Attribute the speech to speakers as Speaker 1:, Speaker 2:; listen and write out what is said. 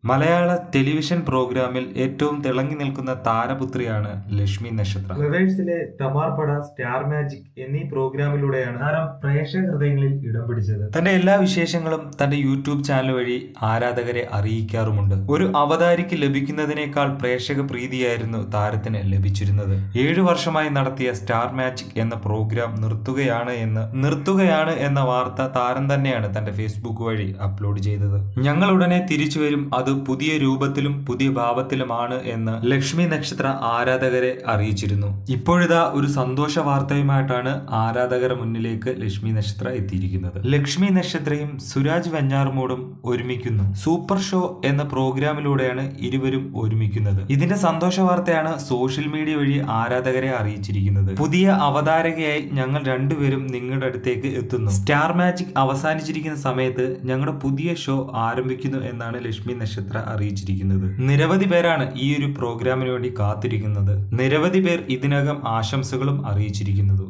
Speaker 1: മലയാള television പ്രോഗ്രാമിൽ ഏറ്റവും തിളങ്ങി നിൽക്കുന്ന താരപുത്രിയാണ് ലക്ഷ്മി നക്ഷത്ര. ഫ്ലവേഴ്സിലെ തമാർപട, സ്റ്റാർ മാജിക് എന്നീ പ്രോഗ്രാമിലൂടെയാണ് താരം പ്രേക്ഷക ഹൃദയങ്ങളിൽ ഇടം പിടിച്ചത്. തന്റെ എല്ലാ വിശേഷങ്ങളും തന്റെ യൂട്യൂബ് ചാനൽ വഴി ആരാധകരെ അറിയിക്കാറുമുണ്ട്. ഒരു അവതാരിക്ക് ലഭിക്കുന്നതിനേക്കാൾ പ്രേക്ഷക പ്രീതിയായിരുന്നു താരത്തിന് ലഭിച്ചിരുന്നത്. 7 വർഷമായി നടത്തിയ സ്റ്റാർ മാജിക് എന്ന പ്രോഗ്രാം നിർത്തുകയാണ് എന്ന വാർത്ത താരം തന്നെയാണ് തന്റെ ഫേസ്ബുക്ക് വഴി അപ്ലോഡ് ചെയ്തത്. ഞങ്ങൾ ഉടനെ തിരിച്ചു വരും, അത് പുതിയ രൂപത്തിലും പുതിയ ഭാവത്തിലുമാണ് എന്ന് ലക്ഷ്മി നക്ഷത്ര ആരാധകരെ അറിയിച്ചിരുന്നു. ഇപ്പോഴിതാ ഒരു സന്തോഷ വാർത്തയുമായിട്ടാണ് ആരാധകരുടെ മുന്നിലേക്ക് ലക്ഷ്മി നക്ഷത്ര എത്തിയിരിക്കുന്നത്. ലക്ഷ്മി നക്ഷത്രയും സുരാജ് വെഞ്ഞാറമൂടും ഒരുമിക്കുന്നു. സൂപ്പർ ഷോ എന്ന പ്രോഗ്രാമിലൂടെയാണ് ഇരുവരും ഒരുമിക്കുന്നത്. ഇതിന്റെ സന്തോഷ വാർത്തയാണ് സോഷ്യൽ മീഡിയ വഴി ആരാധകരെ അറിയിച്ചിരിക്കുന്നത്. പുതിയ അവതാരകയായി ഞങ്ങൾ രണ്ടുപേരും നിങ്ങളുടെ അടുത്തേക്ക് എത്തുന്നു. സ്റ്റാർ മാജിക് അവസാനിച്ചിരിക്കുന്ന സമയത്ത് ഞങ്ങളുടെ പുതിയ ഷോ ആരംഭിക്കുന്നു എന്നാണ് ലക്ഷ്മി നക്ഷത്ര അറിയിച്ചിരിക്കുന്നത്. നിരവധി പേരാണ് ഈ ഒരു പ്രോഗ്രാമിന് വേണ്ടി കാത്തിരിക്കുന്നത്. നിരവധി പേർ ഇതിനകം ആശംസകളും അറിയിച്ചിരിക്കുന്നത്.